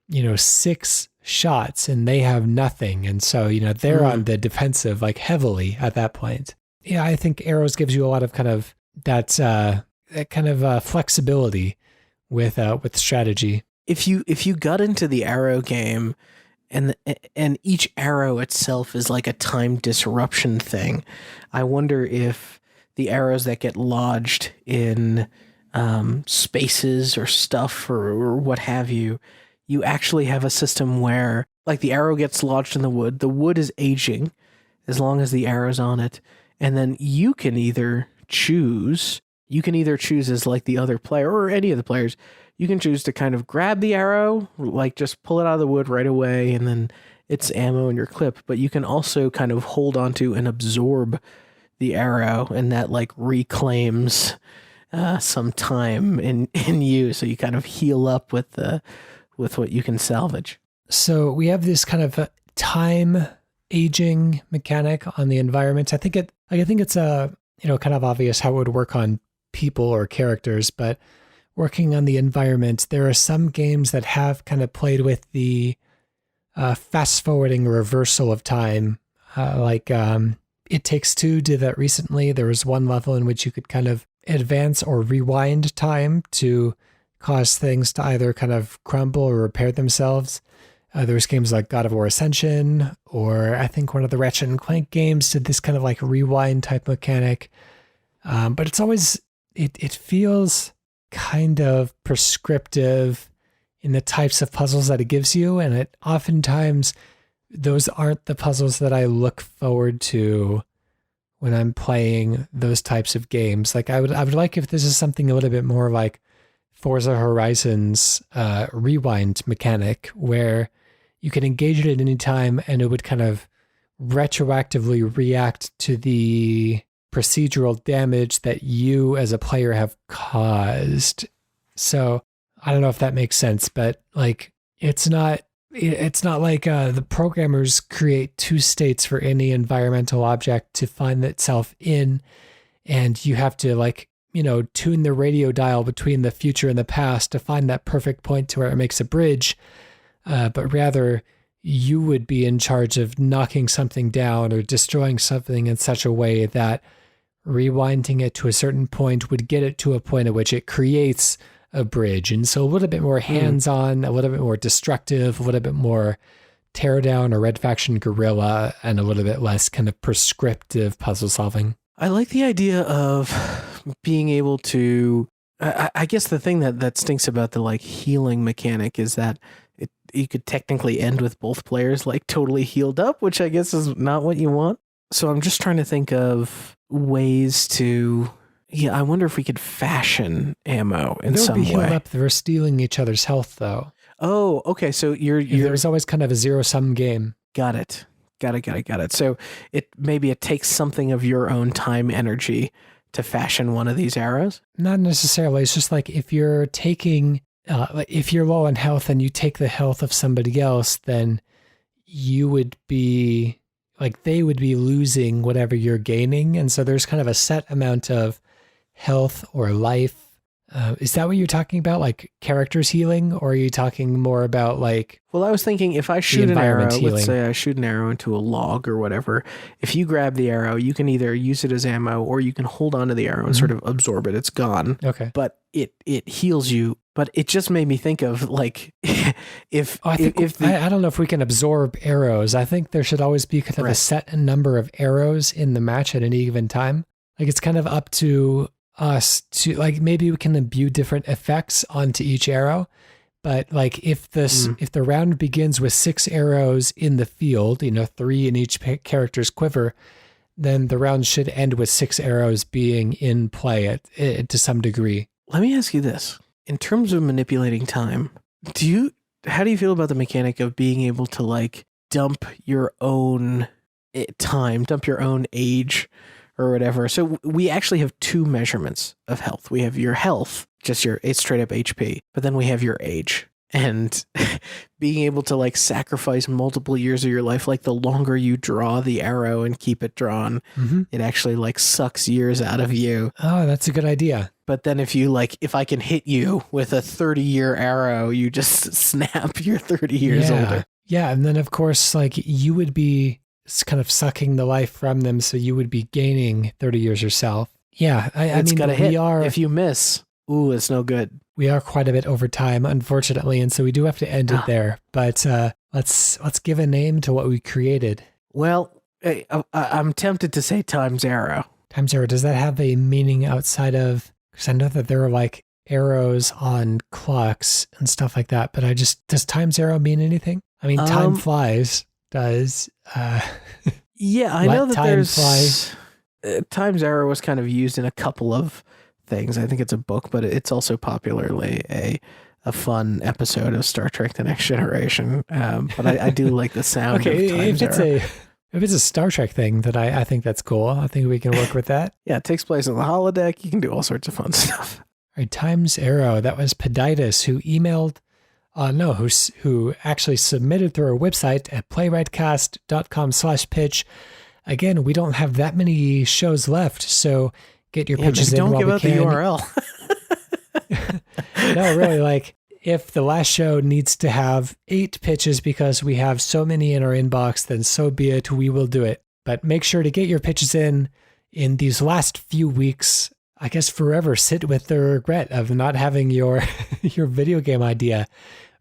Speaker 1: 6 shots and they have nothing. And so, they're on the defensive, like heavily at that point. Yeah, I think arrows gives you a lot of kind of that that kind of flexibility with strategy.
Speaker 2: If you got into the arrow game and each arrow itself is like a time disruption thing, I wonder if the arrows that get lodged in spaces or stuff or what have you, you actually have a system where like the arrow gets lodged in the wood is aging as long as the arrow's on it, and then you can either choose as like the other player or any of the players, you can choose to kind of grab the arrow, like just pull it out of the wood right away, and then it's ammo in your clip. But you can also kind of hold onto and absorb the arrow, and that like reclaims some time in you, so you kind of heal up with what you can salvage.
Speaker 1: So we have this kind of time aging mechanic on the environment. I think it's kind of obvious how it would work on people or characters, but working on the environment, there are some games that have kind of played with the fast forwarding reversal of time. Like It Takes Two did that recently. There was one level in which you could kind of advance or rewind time to cause things to either kind of crumble or repair themselves. There's games like God of War Ascension, or I think one of the Ratchet and Clank games did this kind of like rewind type mechanic. But it's always, it feels kind of prescriptive in the types of puzzles that it gives you. And it oftentimes, those aren't the puzzles that I look forward to when I'm playing those types of games. Like I would like if this is something a little bit more like Forza Horizon's rewind mechanic, where you can engage it at any time and it would kind of retroactively react to the procedural damage that you as a player have caused. So I don't know if that makes sense, but like it's not like the programmers create two states for any environmental object to find itself in, and you have to like, tune the radio dial between the future and the past to find that perfect point to where it makes a bridge. But rather you would be in charge of knocking something down or destroying something in such a way that rewinding it to a certain point would get it to a point at which it creates a bridge. And so a little bit more hands-on, a little bit more destructive, a little bit more tear down or Red Faction guerrilla, and a little bit less kind of prescriptive puzzle solving.
Speaker 2: I like the idea of being able to, I guess the thing that stinks about the like healing mechanic is that you could technically end with both players like totally healed up, which I guess is not what you want. So I'm just trying to think of ways to, I wonder if we could fashion ammo in some way.
Speaker 1: They'll be healed up versus stealing each other's health though.
Speaker 2: Oh, okay. So
Speaker 1: there's always kind of a zero-sum game.
Speaker 2: Got it. So it takes something of your own time energy to fashion one of these arrows? Not
Speaker 1: necessarily. It's just like if you're taking, if you're low on health and you take the health of somebody else, then you would be, like they would be losing whatever you're gaining. And so there's kind of a set amount of health or life. Is that what you're talking about? Like characters healing? Or are you talking more about like...
Speaker 2: Well, I was thinking if I shoot an arrow, let's say I shoot an arrow into a log or whatever, if you grab the arrow, you can either use it as ammo or you can hold on to the arrow and sort of absorb it. It's gone.
Speaker 1: Okay.
Speaker 2: But it heals you. But it just made me think of like, I
Speaker 1: don't know if we can absorb arrows. I think there should always be kind of a set number of arrows in the match at any given time. Like it's kind of up to us to like, maybe we can imbue different effects onto each arrow. But like if the round begins with 6 arrows in the field, 3 in each character's quiver, then the round should end with 6 arrows being in play to some degree.
Speaker 2: Let me ask you this. In terms of manipulating time, how do you feel about the mechanic of being able to like dump your own time, dump your own age or whatever? So we actually have 2 measurements of health. We have your health, just your straight up HP, but then we have your age. And being able to like sacrifice multiple years of your life, like the longer you draw the arrow and keep it drawn, it actually like sucks years out of you.
Speaker 1: Oh, that's a good idea.
Speaker 2: But then if I can hit you with a 30-year arrow, you just snap, you're 30 years older.
Speaker 1: Yeah. And then of course, like you would be kind of sucking the life from them. So you would be gaining 30 years yourself. Yeah, I
Speaker 2: It's
Speaker 1: mean,
Speaker 2: gotta hit.
Speaker 1: we are
Speaker 2: If you miss, ooh, it's no good.
Speaker 1: we are quite a bit over time, unfortunately, and so we do have to end it there. But let's give a name to what we created.
Speaker 2: Well, I'm tempted to say times arrow.
Speaker 1: Times arrow, does that have a meaning outside of, because I know that there are like arrows on clocks and stuff like that, but does times arrow mean anything? I mean, time flies does.
Speaker 2: Yeah, I know that
Speaker 1: time
Speaker 2: there's times arrow was kind of used in a couple of things. I think it's a book, but it's also popularly a fun episode of Star Trek: The Next Generation. But I do like the sound of times arrow.
Speaker 1: If it's a Star Trek thing, then I think that's cool. I think we can work with that.
Speaker 2: Yeah, it takes place on the holodeck. You can do all sorts of fun stuff.
Speaker 1: All right, times arrow. That was Peditis, who emailed, who actually submitted through our website at playwrightcast.com/pitch. Again, we don't have that many shows left, so get your pitches in
Speaker 2: don't
Speaker 1: while
Speaker 2: give
Speaker 1: we
Speaker 2: out
Speaker 1: can.
Speaker 2: the URL.
Speaker 1: No, really, like if the last show needs to have 8 pitches because we have so many in our inbox, then so be it. We will do it. But make sure to get your pitches in these last few weeks. I guess forever sit with the regret of not having your your video game idea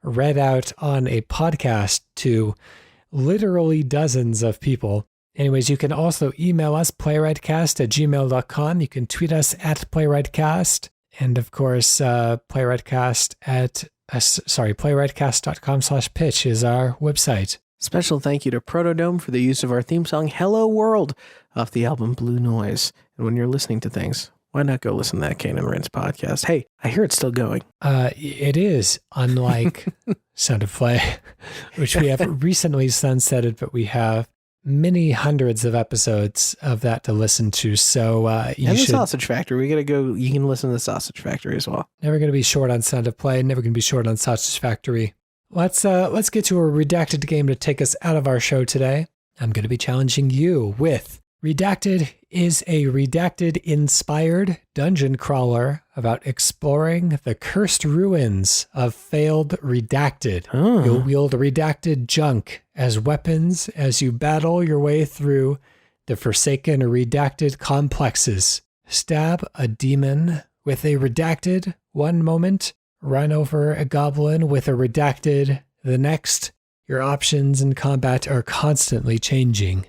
Speaker 1: read out on a podcast to literally dozens of people. Anyways, you can also email us, playwrightcast@gmail.com. You can tweet us at playwrightcast. And of course, playwrightcast.com/pitch is our website.
Speaker 2: Special thank you to PROTODOME for the use of our theme song, Hello World, off the album Blue Noise. And when you're listening to things, why not go listen to that Kane and Rinse podcast? Hey, I hear it's still going.
Speaker 1: It is, unlike Sound of Play, which we have recently sunsetted, but we have many hundreds of episodes of that to listen to. So
Speaker 2: the Sausage Factory. We gotta go. You can listen to the Sausage Factory as well.
Speaker 1: Never going to be short on Sound of Play. Never going to be short on Sausage Factory. Let's get to a redacted game to take us out of our show today. I'm going to be challenging you with Redacted is a redacted-inspired dungeon crawler about exploring the cursed ruins of failed Redacted.
Speaker 2: Oh.
Speaker 1: You'll wield redacted junk as weapons as you battle your way through the forsaken redacted complexes. Stab a demon with a redacted one moment, run over a goblin with a redacted the next. Your options in combat are constantly changing.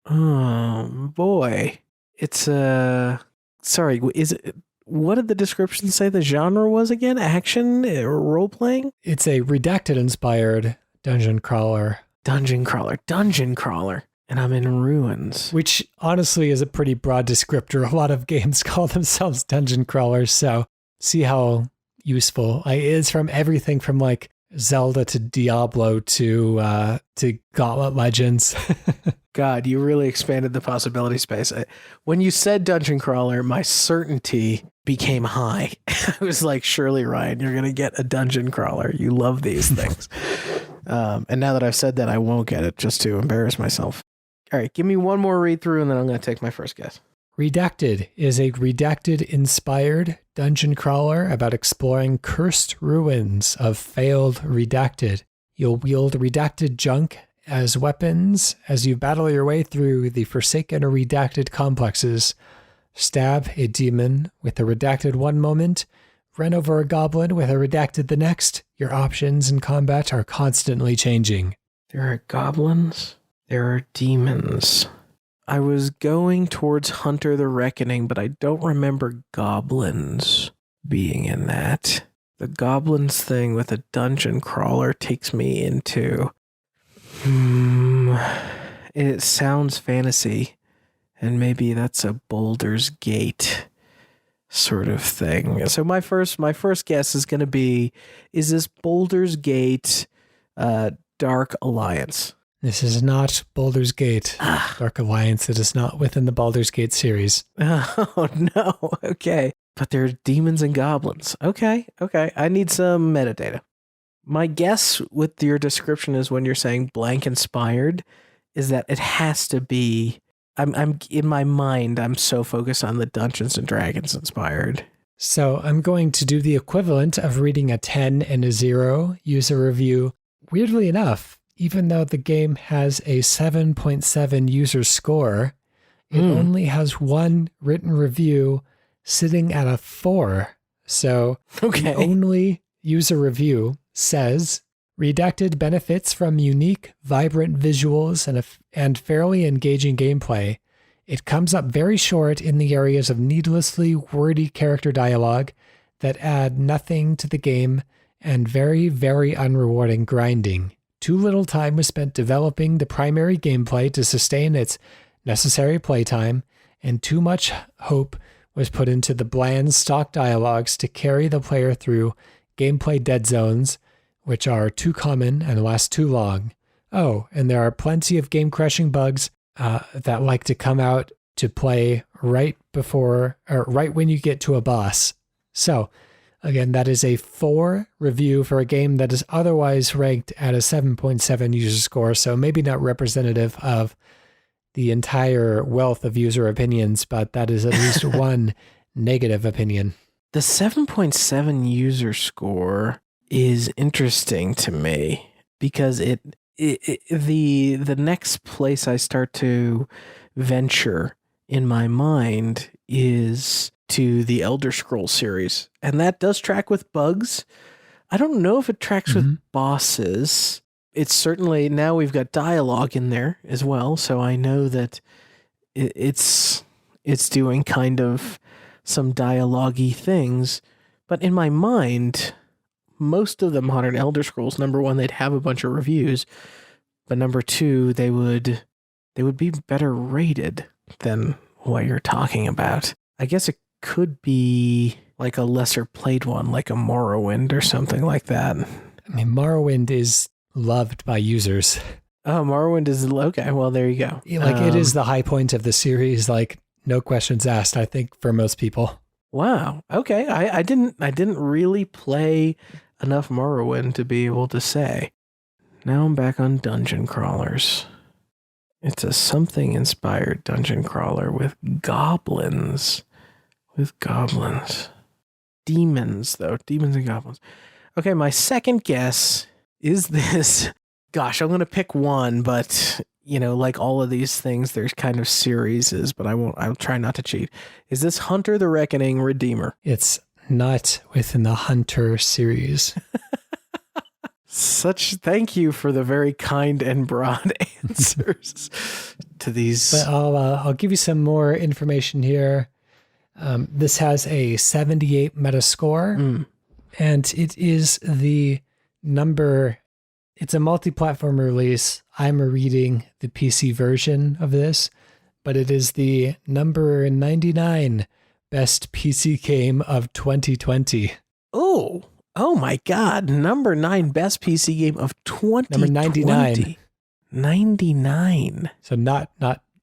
Speaker 2: Oh boy, it's sorry, is it, what did the description say the genre was again? Action or role playing?
Speaker 1: It's a redacted inspired dungeon crawler.
Speaker 2: Dungeon crawler, and I'm in ruins.
Speaker 1: Which honestly is a pretty broad descriptor. A lot of games call themselves dungeon crawlers, so see how useful. It's from everything from like Zelda to Diablo to Gauntlet Legends.
Speaker 2: God, you really expanded the possibility space. When you said dungeon crawler, my certainty became high. I was like, surely, Ryan, you're going to get a dungeon crawler. You love these things. And now that I've said that, I won't get it just to embarrass myself. All right, give me one more read through and then I'm going to take my first guess.
Speaker 1: Redacted is a redacted-inspired dungeon crawler about exploring cursed ruins of failed Redacted. You'll wield redacted junk as weapons as you battle your way through the forsaken or redacted complexes. Stab a demon with a redacted one moment, run over a goblin with a redacted the next. Your options in combat are constantly changing.
Speaker 2: There are goblins. There are demons. I was going towards Hunter the Reckoning, but I don't remember goblins being in that. The goblins thing with a dungeon crawler takes me into... it sounds fantasy, and maybe that's a Baldur's Gate sort of thing. So my first guess is going to be, is this Baldur's Gate Dark Alliance?
Speaker 1: This is not Baldur's Gate. Dark Alliance. It is not within the Baldur's Gate series.
Speaker 2: Oh, no. Okay. But there are demons and goblins. Okay. I need some metadata. My guess with your description is when you're saying blank inspired is that it has to be, I'm in my mind, I'm so focused on the Dungeons and Dragons inspired.
Speaker 1: So I'm going to do the equivalent of reading a 10 and a 0 user review. Weirdly enough, even though the game has a 7.7 user score, It only has one written review sitting at a 4. So the only user review says, Redacted benefits from unique, vibrant visuals and fairly engaging gameplay. It comes up very short in the areas of needlessly wordy character dialogue that add nothing to the game and very, very unrewarding grinding. Too little time was spent developing the primary gameplay to sustain its necessary playtime, and too much hope was put into the bland stock dialogues to carry the player through gameplay dead zones, which are too common and last too long. Oh, and there are plenty of game-crushing bugs that like to come out to play right when you get to a boss. So, again, that is a 4 review for a game that is otherwise ranked at a 7.7 user score, so maybe not representative of the entire wealth of user opinions, but that is at least one negative opinion.
Speaker 2: The 7.7 user score is interesting to me because the next place I start to venture in my mind is to the Elder Scrolls series, and that does track with bugs. I don't know if it tracks with bosses. It's certainly, now we've got dialogue in there as well, so I know that it's doing kind of some dialogue-y things. But in my mind, most of the modern Elder Scrolls, number one, they'd have a bunch of reviews, but number two, they would be better rated than what you're talking about. I guess it could be like a lesser played one, like a Morrowind or something like that.
Speaker 1: I mean, Morrowind is loved by users.
Speaker 2: Oh, Morrowind is okay. Well, there you go.
Speaker 1: Like it is the high point of the series. Like no questions asked, I think, for most people.
Speaker 2: Wow. Okay. I didn't really play enough Morrowind to be able to say. Now I'm back on dungeon crawlers. It's a something inspired dungeon crawler with goblins. Demons, though. Demons and goblins. Okay, my second guess is this. Gosh, I'm going to pick one, but, like all of these things, there's kind of series, but I'll try not to cheat. Is this Hunter the Reckoning Redeemer?
Speaker 1: It's not within the Hunter series.
Speaker 2: Thank you for the very kind and broad answers to these.
Speaker 1: But I'll give you some more information here. This has a 78 Metascore, and it is it's a multi-platform release. I'm reading the PC version of this, but it is the number 99 best PC game of 2020.
Speaker 2: Oh my God. Number 9 best PC game of 2020.
Speaker 1: Number 99.
Speaker 2: 99.
Speaker 1: So not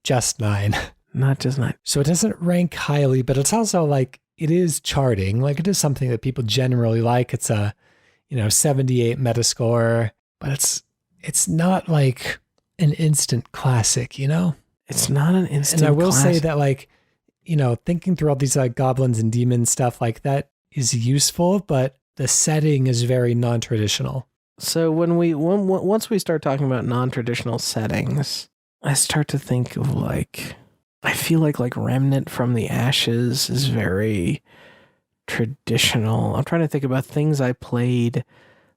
Speaker 1: just 9.
Speaker 2: Not just 9.
Speaker 1: So it doesn't rank highly, but it's also like, it is charting. Like it is something that people generally like. It's a, 78 Metascore, but it's not like an instant classic,
Speaker 2: It's not an instant classic.
Speaker 1: And I will say that like, thinking through all these like goblins and demons stuff like that is useful, but the setting is very non-traditional.
Speaker 2: So once we start talking about non-traditional settings, I start to think of I feel like Remnant from the Ashes is very traditional. I'm trying to think about things I played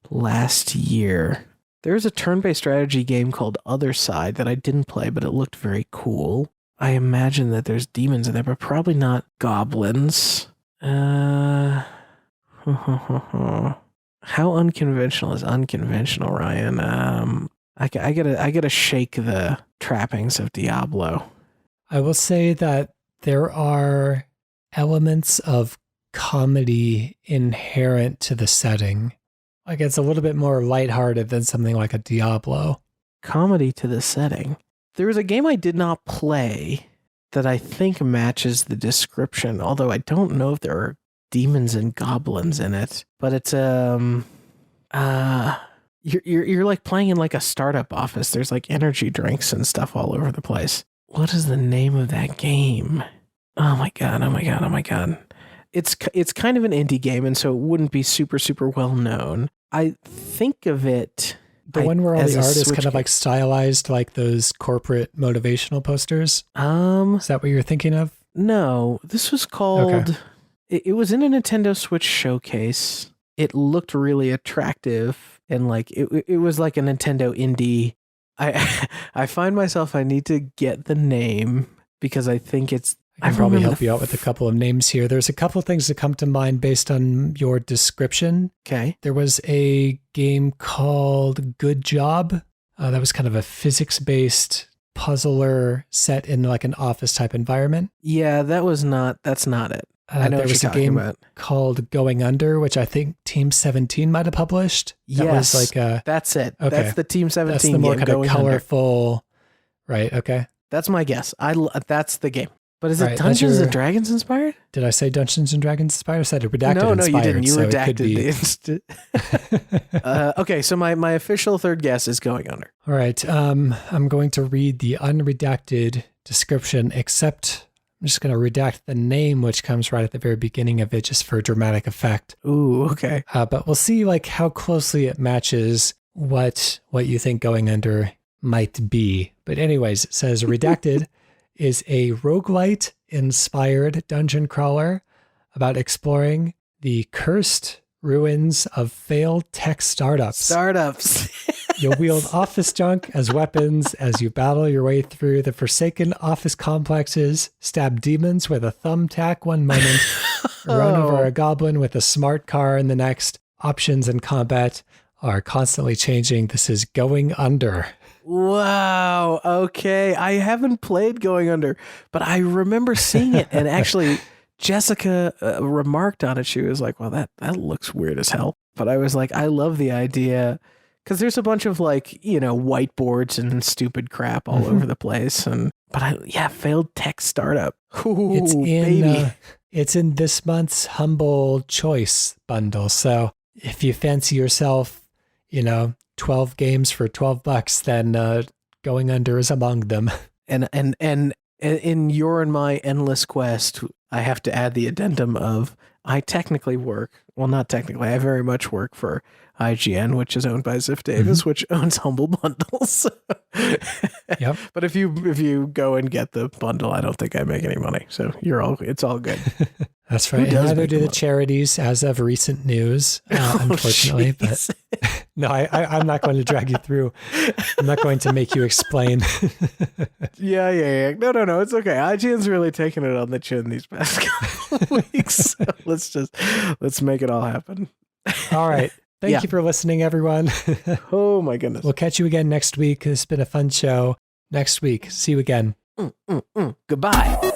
Speaker 2: last year. There's a turn-based strategy game called Other Side that I didn't play, but it looked very cool. I imagine that there's demons in there, but probably not goblins. How unconventional is unconventional, Ryan? I gotta shake the trappings of Diablo.
Speaker 1: I will say that there are elements of comedy inherent to the setting. Like it's a little bit more lighthearted than something like a Diablo.
Speaker 2: Comedy to the setting. There was a game I did not play that I think matches the description, although I don't know if there are demons and goblins in it. But it's you're like playing in like a startup office. There's like energy drinks and stuff all over the place. What is the name of that game? Oh my god. It's kind of an indie game, and so it wouldn't be super, super well known. I think of it
Speaker 1: The one where all
Speaker 2: as
Speaker 1: the
Speaker 2: a
Speaker 1: art is
Speaker 2: Switch
Speaker 1: kind of
Speaker 2: game.
Speaker 1: like stylized like those corporate motivational posters.
Speaker 2: Um,
Speaker 1: Is that what you're thinking of?
Speaker 2: no, this was called. It was in a Nintendo Switch showcase. It looked really attractive, and like it was like a Nintendo indie. I find myself I need to get the name because I think it's.
Speaker 1: I can probably
Speaker 2: remember
Speaker 1: help you out with a couple of names here. There's a couple of things that come to mind based on your description.
Speaker 2: Okay.
Speaker 1: There was a game called Good Job. That was kind of a physics-based puzzler set in like an office type environment.
Speaker 2: Yeah, that's not it. I know
Speaker 1: there
Speaker 2: what
Speaker 1: was
Speaker 2: you're
Speaker 1: a
Speaker 2: talking
Speaker 1: game
Speaker 2: about.
Speaker 1: called Going Under, which I think Team 17 might have published. That
Speaker 2: Yes,
Speaker 1: was like a,
Speaker 2: that's it.
Speaker 1: Okay.
Speaker 2: That's the Team 17
Speaker 1: that's the more
Speaker 2: game,
Speaker 1: kind of
Speaker 2: Going Under.
Speaker 1: colorful, right? Okay.
Speaker 2: That's my guess. That's the game. But is it
Speaker 1: Right, that's
Speaker 2: Dungeons
Speaker 1: your-
Speaker 2: and Dragons inspired?
Speaker 1: Did I say Dungeons and Dragons inspired? I said it redacted
Speaker 2: No,
Speaker 1: inspired.
Speaker 2: you didn't. You
Speaker 1: so it could
Speaker 2: redacted
Speaker 1: be.
Speaker 2: the okay, so my official third guess is Going Under.
Speaker 1: All right. I'm going to read the unredacted description, except I'm just going to redact the name, which comes right at the very beginning of it, just for dramatic effect.
Speaker 2: Ooh, okay.
Speaker 1: But we'll see like how closely it matches what you think Going Under might be. But anyways, it says redacted is a roguelite inspired dungeon crawler about exploring the cursed ruins of failed tech startups. You'll wield office junk as weapons as you battle your way through the forsaken office complexes, stab demons with a thumbtack one moment, run over a goblin with a smart car in the next. Options in combat are constantly changing. This is Going Under.
Speaker 2: Wow. Okay. I haven't played Going Under, but I remember seeing it. And actually, Jessica remarked on it. She was like, well, that looks weird as hell. But I was like, I love the idea because there's a bunch of like, whiteboards and stupid crap all over the place. Failed tech startup. Ooh,
Speaker 1: It's in this month's Humble Choice bundle. So if you fancy yourself, 12 games for $12, then Going Under is among them.
Speaker 2: And in your and my endless quest, I have to add the addendum of I technically work. Well, not technically. I very much work for IGN, which is owned by Ziff Davis, which owns Humble Bundles.
Speaker 1: Yep.
Speaker 2: But if you go and get the bundle, I don't think I make any money. So it's all good.
Speaker 1: That's right. And neither do the charities as of recent news, unfortunately.
Speaker 2: Geez.
Speaker 1: But no, I'm not going to drag you through. I'm not going to make you explain.
Speaker 2: Yeah. No. It's okay. IGN's really taking it on the chin these past couple of weeks. So let's make it all happen.
Speaker 1: All right. Thank you for listening, everyone.
Speaker 2: Oh my goodness.
Speaker 1: We'll catch you again next week. It's been a fun show. Next week. See you again.
Speaker 2: Goodbye.